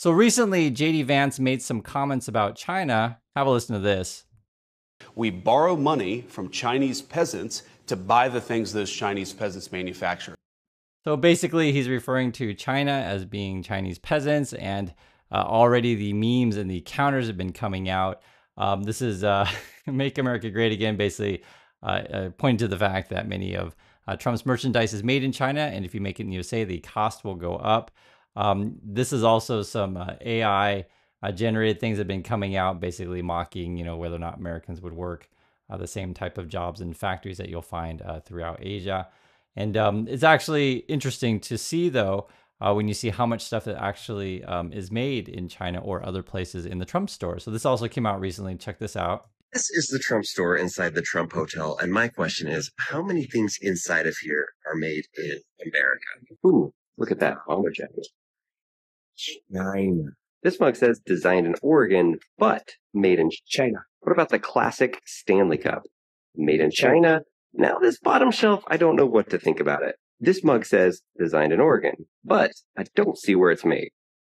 So recently, JD Vance made some comments about China. Have a listen to this. We borrow money from Chinese peasants to buy the things those Chinese peasants manufacture. So basically, he's referring to China as being Chinese peasants, and already the memes and the counters have been coming out. This is Make America Great Again, basically pointing to the fact that many of Trump's merchandise is made in China, and if you make it in the USA, the cost will go up. This is also some AI generated things that have been coming out, basically mocking, whether or not Americans would work the same type of jobs in factories that you'll find throughout Asia. And it's actually interesting to see, though, when you see how much stuff that actually is made in China or other places in the Trump store. So this also came out recently. Check this out. This is the Trump store inside the Trump Hotel. And my question is, how many things inside of here are made in America? Ooh, look at that bomber jacket. China. This mug says designed in Oregon, but made in China. What about the classic Stanley Cup? Made in China. Now this bottom shelf, I don't know what to think about it. This mug says designed in Oregon, but I don't see where it's made.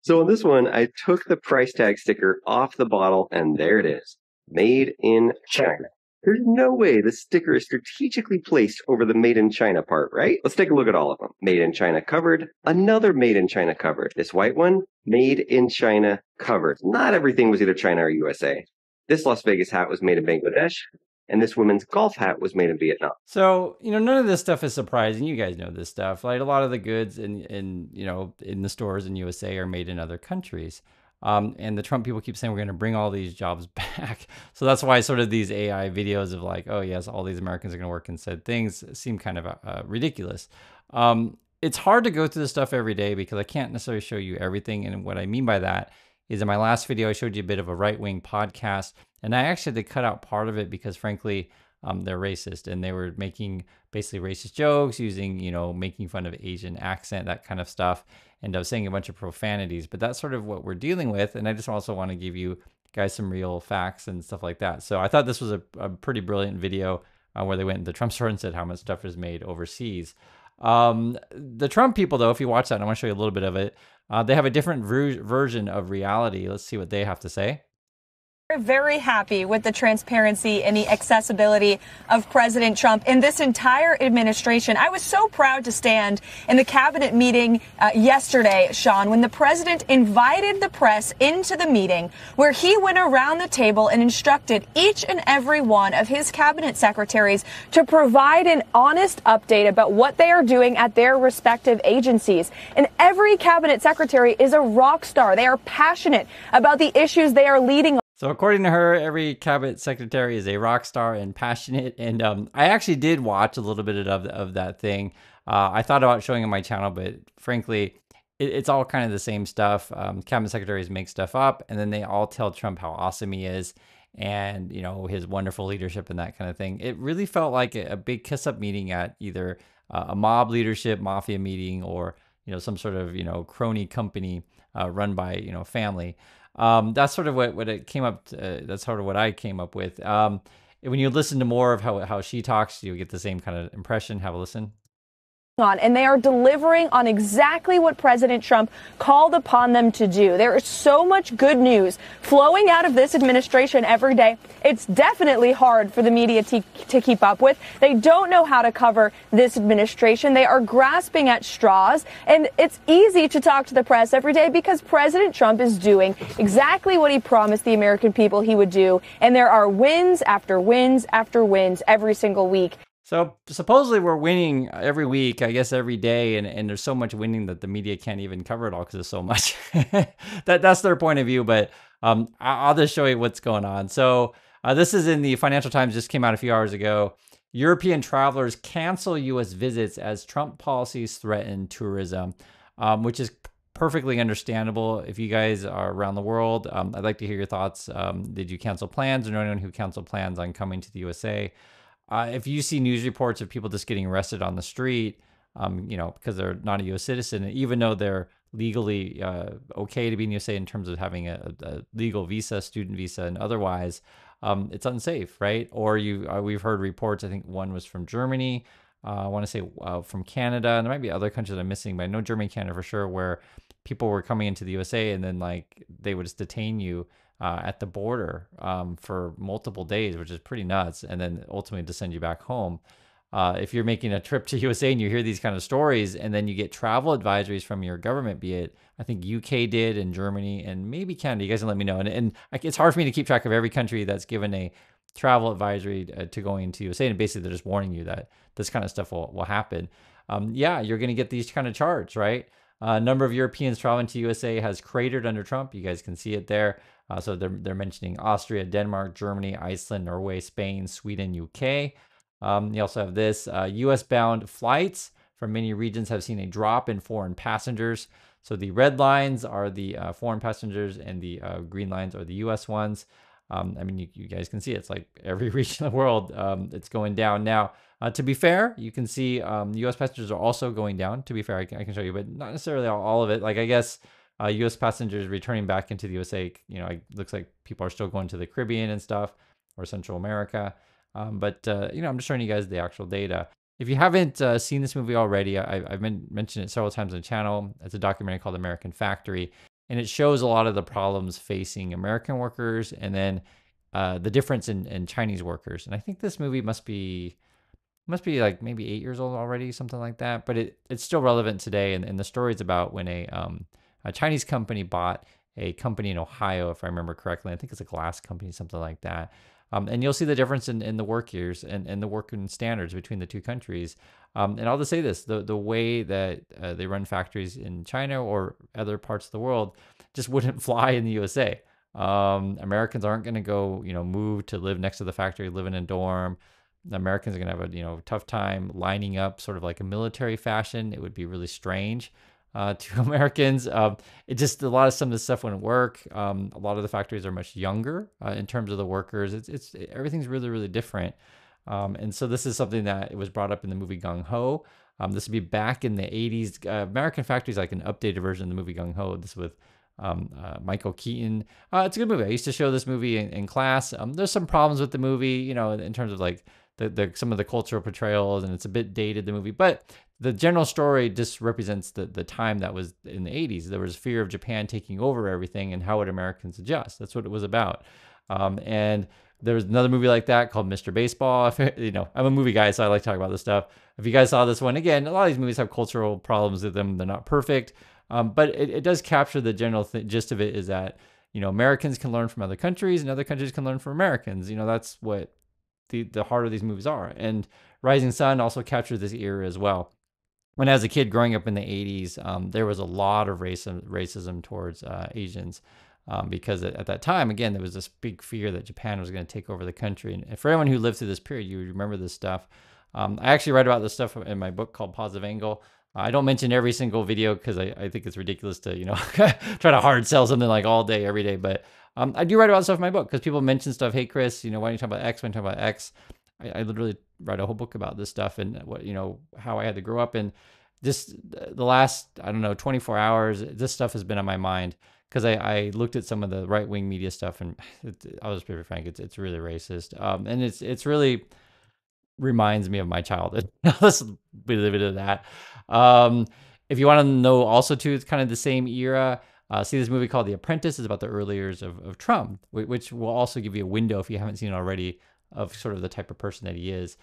So on this one, I took the price tag sticker off the bottle and there it is. Made in China. There's no way the sticker is strategically placed over the made in China part, right? Let's take a look at all of them. Made in China covered, another made in China covered. This white one, made in China covered. Not everything was either China or USA. This Las Vegas hat was made in Bangladesh, and this women's golf hat was made in Vietnam. So, none of this stuff is surprising. You guys know this stuff. Like a lot of the goods in the stores in USA are made in other countries. And the Trump people keep saying we're going to bring all these jobs back. So that's why sort of these AI videos of like, oh yes, all these Americans are going to work in said things seem kind of ridiculous. It's hard to go through this stuff every day because I can't necessarily show you everything. And what I mean by that is in my last video, I showed you a bit of a right-wing podcast, and I actually had to cut out part of it because frankly, they're racist and they were making basically racist jokes using, making fun of Asian accent, that kind of stuff, and saying a bunch of profanities. But that's sort of what we're dealing with. And I just also want to give you guys some real facts and stuff like that. So I thought this was a pretty brilliant video where they went to the Trump store and said how much stuff is made overseas. The Trump people, though, if you watch that, and I want to show you a little bit of it, they have a different version of reality. Let's see what they have to say. We're very happy with the transparency and the accessibility of President Trump in this entire administration. I was so proud to stand in the cabinet meeting yesterday, Sean, when the president invited the press into the meeting where he went around the table and instructed each and every one of his cabinet secretaries to provide an honest update about what they are doing at their respective agencies. And every cabinet secretary is a rock star. They are passionate about the issues they are leading. So according to her, every cabinet secretary is a rock star and passionate. And I actually did watch a little bit of that thing. I thought about showing on my channel, but frankly, it's all kind of the same stuff. Cabinet secretaries make stuff up, and then they all tell Trump how awesome he is and, his wonderful leadership and that kind of thing. It really felt like a big kiss-up meeting at either a mob leadership, mafia meeting, or, some sort of, crony company run by, family. That's sort of what it came up to, that's sort of what I came up with. When you listen to more of how she talks, you get the same kind of impression. Have a listen. And they are delivering on exactly what President Trump called upon them to do. There is so much good news flowing out of this administration every day. It's definitely hard for the media to keep up with. They don't know how to cover this administration. They are grasping at straws. And it's easy to talk to the press every day because President Trump is doing exactly what he promised the American people he would do. And there are wins after wins after wins every single week. So supposedly we're winning every week, I guess every day, and there's so much winning that the media can't even cover it all because there's so much. That's their point of view, but I'll just show you what's going on. So this is in the Financial Times, just came out a few hours ago. European travelers cancel U.S. visits as Trump policies threaten tourism, which is perfectly understandable. If you guys are around the world, I'd like to hear your thoughts. Did you cancel plans, or know anyone who canceled plans on coming to the USA? If you see news reports of people just getting arrested on the street, because they're not a U.S. citizen, even though they're legally okay to be in the USA in terms of having a legal visa, student visa, and otherwise, it's unsafe, right? Or we've heard reports. I think one was from Germany, I want to say from Canada, and there might be other countries I'm missing, but I know Germany, Canada for sure, where people were coming into the USA and then like they would just detain you at the border for multiple days, which is pretty nuts, and then ultimately to send you back home. If you're making a trip to USA and you hear these kind of stories, and then you get travel advisories from your government, be it I think UK did, and Germany, and maybe Canada. You guys can let me know. And it's hard for me to keep track of every country that's given a travel advisory to going to USA, and basically they're just warning you that this kind of stuff will happen. Yeah, you're going to get these kind of charts, right? Number of Europeans traveling to USA has cratered under Trump. You guys can see it there. So they're mentioning Austria, Denmark, Germany, Iceland, Norway, Spain, Sweden, UK. You also have this US bound flights from many regions have seen a drop in foreign passengers. So the red lines are the foreign passengers, and the green lines are the US ones. I mean, you guys can see it's like every region of the world, it's going down. Now, to be fair, you can see US passengers are also going down. To be fair, I can show you, but not necessarily all of it. Like, I guess US passengers returning back into the USA, it looks like people are still going to the Caribbean and stuff, or Central America. But I'm just showing you guys the actual data. If you haven't seen this movie already, I've mentioned it several times on the channel. It's a documentary called American Factory, and it shows a lot of the problems facing American workers, and then the difference in Chinese workers. And I think this movie must be like maybe 8 years old already, something like that. But it's still relevant today. And the story is about when a Chinese company bought a company in Ohio, if I remember correctly. I think it's a glass company, something like that. And you'll see the difference in the work years and the working standards between the two countries. And I'll just say this, the way that they run factories in China or other parts of the world just wouldn't fly in the USA. Americans aren't going to go, move to live next to the factory, live in a dorm. The Americans are going to have a tough time lining up sort of like a military fashion. It would be really strange to Americans. It just, some of this stuff wouldn't work. A lot of the factories are much younger in terms of the workers. It's everything's really, really different. And so this is something that it was brought up in the movie Gung Ho. This would be back in the 80s. American Factory is like an updated version of the movie Gung Ho. This with Michael Keaton. It's a good movie. I used to show this movie in class. There's some problems with the movie, in terms of like some of the cultural portrayals, and it's a bit dated, the movie, but the general story just represents the time that was in the 80s. There was fear of Japan taking over everything, and how would Americans adjust? That's what it was about. And there was another movie like that called Mr. Baseball. I'm a movie guy, so I like to talk about this stuff. If you guys saw this one, again, a lot of these movies have cultural problems with them. They're not perfect, but it does capture the general gist of it, is that, Americans can learn from other countries, and other countries can learn from Americans. That's what the heart of these movies are. And Rising Sun also captures this era as well. When as a kid growing up in the 80s, there was a lot of racism towards Asians, because at that time, again, there was this big fear that Japan was going to take over the country. And for anyone who lived through this period, you remember this stuff. I actually write about this stuff in my book called Positive Angle. I don't mention every single video because I think it's ridiculous to, try to hard sell something like all day, every day. But I do write about stuff in my book because people mention stuff. Hey, Chris, why don't you talk about X? Why don't you talk about X? I literally write a whole book about this stuff, and what, how I had to grow up. And just the last, 24 hours, this stuff has been on my mind because I looked at some of the right-wing media stuff, and I'll just be frank, it's really racist. And it's really reminds me of my childhood. Let's leave it at that. If you want to know also too, it's kind of the same era. See this movie called The Apprentice. It's about the early years of Trump, which will also give you a window, if you haven't seen it already, of sort of the type of person that he is.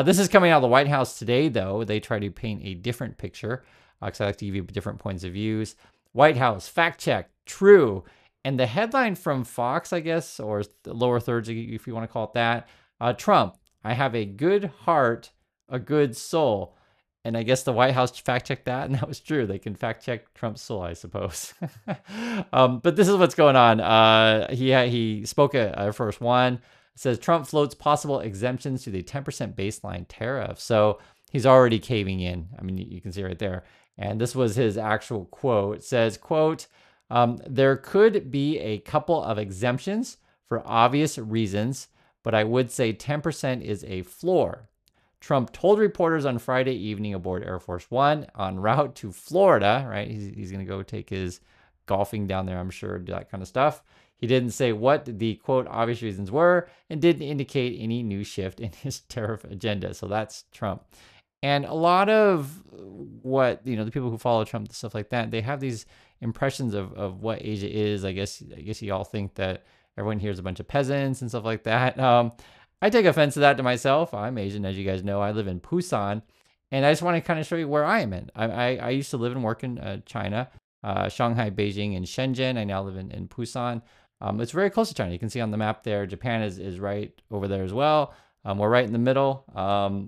This is coming out of the White House today, though. They try to paint a different picture, because I like to give you different points of views. White House, fact check, true. And the headline from Fox, I guess, or the lower thirds, if you want to call it that, Trump, I have a good heart, a good soul. And I guess the White House fact-checked that, and that was true. They can fact-check Trump's soul, I suppose. But this is what's going on. He spoke at Air Force One. It says, Trump floats possible exemptions to the 10% baseline tariff. So he's already caving in. I mean, you can see right there. And this was his actual quote. It says, quote, there could be a couple of exemptions for obvious reasons, but I would say 10% is a floor. Trump told reporters on Friday evening aboard Air Force One en route to Florida, right? He's going to go take his golfing down there, I'm sure, do that kind of stuff. He didn't say what the, quote, obvious reasons were, and didn't indicate any new shift in his tariff agenda. So that's Trump. And a lot of what, the people who follow Trump and stuff like that, they have these impressions of what Asia is. I guess you all think that everyone here is a bunch of peasants and stuff like that. I take offense to that to myself. I'm Asian, as you guys know. I live in Busan, and I just want to kind of show you where I am in. I used to live and work in China, Shanghai, Beijing, and Shenzhen. I now live in Busan. It's very close to China. You can see on the map there, Japan is right over there as well. We're right in the middle.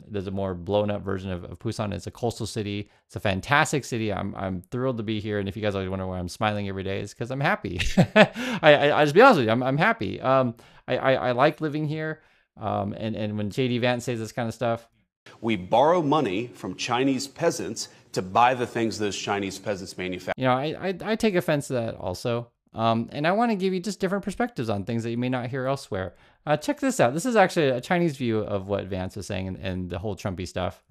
There's a more blown up version of Busan. It's a coastal city. It's a fantastic city. I'm thrilled to be here. And if you guys always wonder why I'm smiling every day, it's because I'm happy. I just be honest with you, I'm happy. I like living here. And when JD Vance says this kind of stuff, We borrow money from Chinese peasants to buy the things those Chinese peasants manufacture. I take offense to that also. And I want to give you just different perspectives on things that you may not hear elsewhere. Check this out. This is actually a Chinese view of what Vance was saying and the whole Trumpy stuff.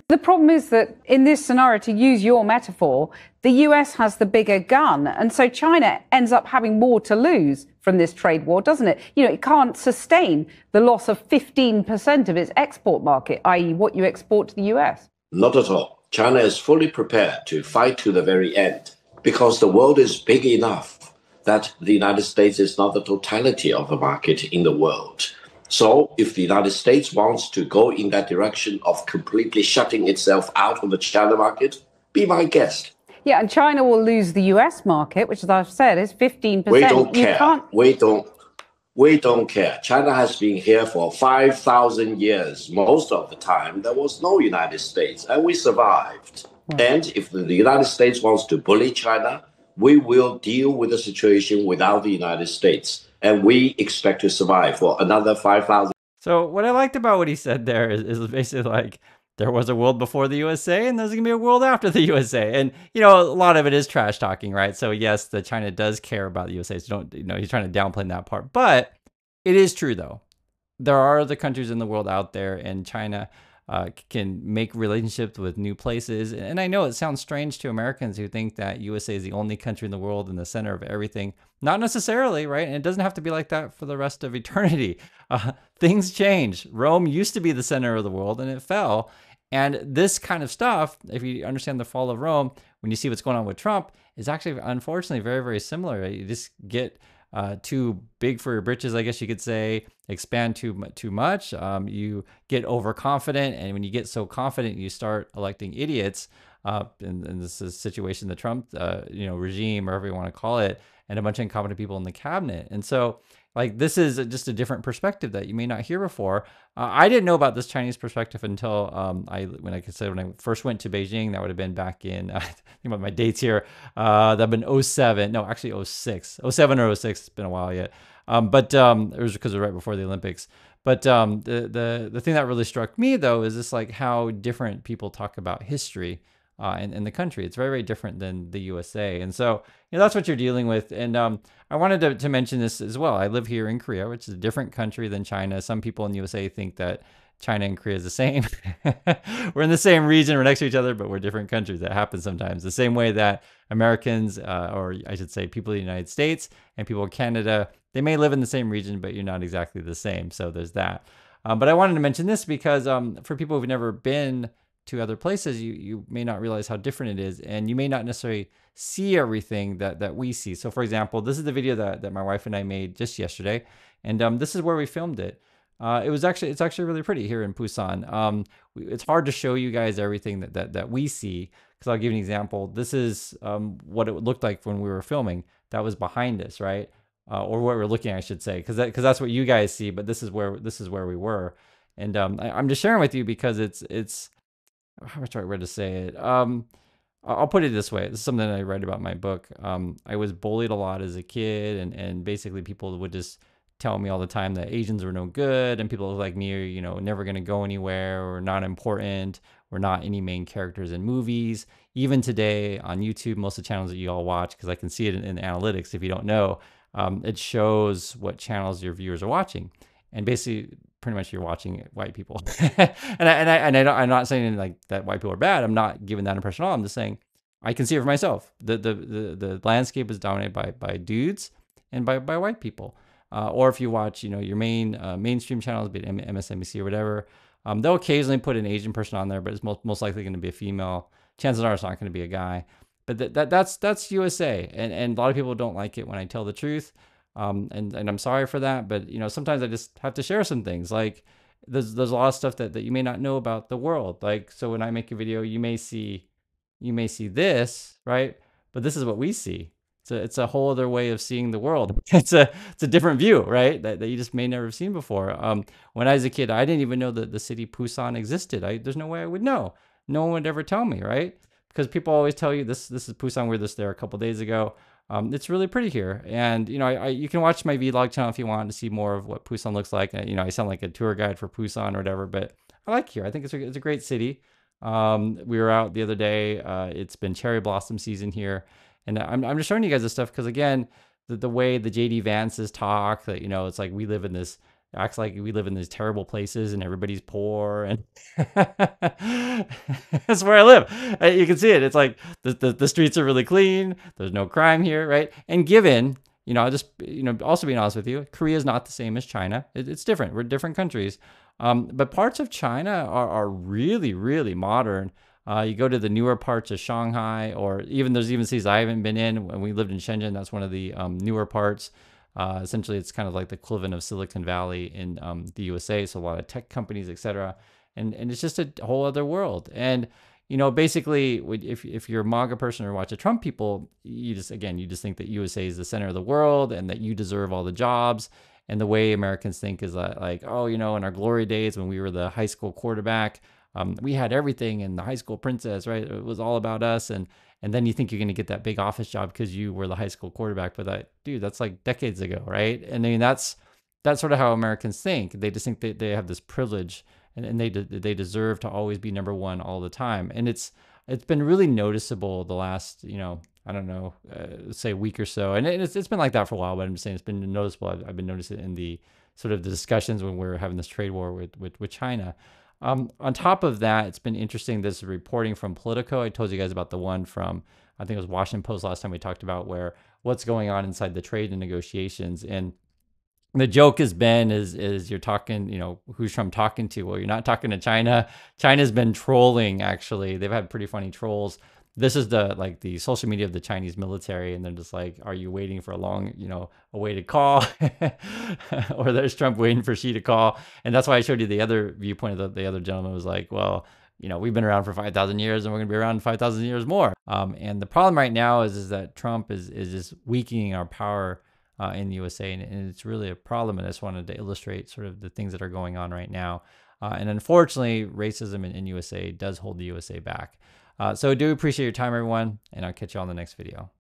The problem is that in this scenario, to use your metaphor, the US has the bigger gun. And so China ends up having more to lose from this trade war, doesn't it? It can't sustain the loss of 15% of its export market, i.e. what you export to the US. Not at all. China is fully prepared to fight to the very end because the world is big enough that the United States is not the totality of the market in the world. So if the United States wants to go in that direction of completely shutting itself out of the China market, be my guest. Yeah, and China will lose the US market, which, as I've said, is 15%. We don't care. We don't care. China has been here for 5,000 years. Most of the time, there was no United States, and we survived. And if the United States wants to bully China, we will deal with the situation without the United States. And we expect to survive for another 5,000. So what I liked about what he said there is basically like, there was a world before the USA and there's going to be a world after the USA. And, a lot of it is trash talking, right? So yes, the China does care about the USA. So don't, he's trying to downplay that part. But it is true, though. There are other countries in the world out there, and China can make relationships with new places. And I know it sounds strange to Americans who think that USA is the only country in the world in the center of everything. Not necessarily, right? And it doesn't have to be like that for the rest of eternity. Things change. Rome used to be the center of the world, and it fell. And this kind of stuff, if you understand the fall of Rome, when you see what's going on with Trump, is actually, unfortunately, very, very similar. You just get too big for your britches, I guess you could say, expand too much. You get overconfident, and when you get so confident, you start electing idiots. And this is a situation, the Trump, regime, or whatever you want to call it, and a bunch of incompetent people in the cabinet. And so, this is just a different perspective that you may not hear before. I didn't know about this Chinese perspective until when I first went to Beijing. That would have been back in, I think about my dates here. That would have been 07. No, actually 06. 07 or 06. It's been a while yet. But it was because it was right before the Olympics. But the thing that really struck me, though, is just how different people talk about history in the country. It's very, very different than the USA. And so, that's what you're dealing with. And I wanted to mention this as well. I live here in Korea, which is a different country than China. Some people in the USA think that China and Korea is the same. We're in the same region, we're next to each other, but we're different countries. That happens sometimes. The same way that Americans, or I should say people in the United States and people in Canada, they may live in the same region, but you're not exactly the same. So there's that. But I wanted to mention this because for people who've never been to other places, you may not realize how different it is, and you may not necessarily see everything that we see. So for example, this is the video that my wife and I made just yesterday, and this is where we filmed it. It's actually really pretty here in Busan. It's hard to show you guys everything that we see, because I'll give you an example. This is what it looked like when we were filming. That was behind us, right? Or what we're looking at, I should say, because that's what you guys see, but this is where we were. And I'm just sharing with you because it's how much do I read to say it? I'll put it this way. This is something that I read about in my book. I was bullied a lot as a kid, and basically people would just tell me all the time that Asians were no good, and people like me are, never going to go anywhere, or not important, or not any main characters in movies. Even today on YouTube, most of the channels that you all watch, because I can see it in the analytics if you don't know, it shows what channels your viewers are watching. And basically, pretty much you're watching white people. I'm not saying that white people are bad. I'm not giving that impression at all. I'm just saying I can see it for myself. The landscape is dominated by dudes and by white people. Or if you watch, your mainstream channels, be it MSNBC or whatever, They'll occasionally put an Asian person on there, but it's most likely going to be a female. Chances are it's not going to be a guy. But that's USA, and a lot of people don't like it when I tell the truth, and I'm sorry for that. But sometimes I just have to share some things. Like there's a lot of stuff that you may not know about the world. Like so when I make a video, you may see this, right? But this is what we see. It's a whole other way of seeing the world. It's a different view, right? That you just may never have seen before. When I was a kid, I didn't even know that the city Busan existed. There's no way I would know. No one would ever tell me, right? Because people always tell you this is Busan. We were just there a couple days ago. It's really pretty here, and you can watch my vlog channel if you want to see more of what Busan looks like. I sound like a tour guide for Busan or whatever, but I like here. I think it's a great city. We were out the other day. It's been cherry blossom season here. And I'm just showing you guys this stuff because, again, the way the JD Vances talk, that, it's like acts like we live in these terrible places and everybody's poor. And that's where I live. You can see it. It's like the streets are really clean. There's no crime here, right? And given, I'll just, also being honest with you, Korea is not the same as China. It's different. We're different countries. But parts of China are really, really modern. You go to the newer parts of Shanghai, or there's even cities I haven't been in. When we lived in Shenzhen, that's one of the newer parts. Essentially, it's kind of like the equivalent of Silicon Valley in the USA. So a lot of tech companies, etc. And it's just a whole other world. And basically, if you're a MAGA person or watch the Trump people, you just think that USA is the center of the world and that you deserve all the jobs. And the way Americans think is that, like, oh, in our glory days when we were the high school quarterback, we had everything, and the high school princess, right? It was all about us. And then you think you're going to get that big office job because you were the high school quarterback. But that's like decades ago, right? And I mean, that's sort of how Americans think. They just think that they have this privilege, and they deserve to always be number one all the time. And it's been really noticeable the last, I don't know, say week or so. And it's been like that for a while, but I'm just saying it's been noticeable. I've been noticing it in the sort of the discussions when we're having this trade war with China. On top of that, it's been interesting, this reporting from Politico. I told you guys about the one from, I think it was Washington Post last time we talked about, where what's going on inside the trade and negotiations. And the joke has been is you're talking, who's Trump talking to? Well, you're not talking to China. China's been trolling, actually. They've had pretty funny trolls. This is the social media of the Chinese military, and they're just like, are you waiting for a awaited call? Or there's Trump waiting for Xi to call. And that's why I showed you the other viewpoint of the other gentleman was like, well, we've been around for 5,000 years and we're going to be around 5,000 years more. And the problem right now is that Trump is just weakening our power in the USA, and it's really a problem. And I just wanted to illustrate sort of the things that are going on right now. And unfortunately, racism in USA does hold the USA back. So I do appreciate your time, everyone, and I'll catch you on the next video.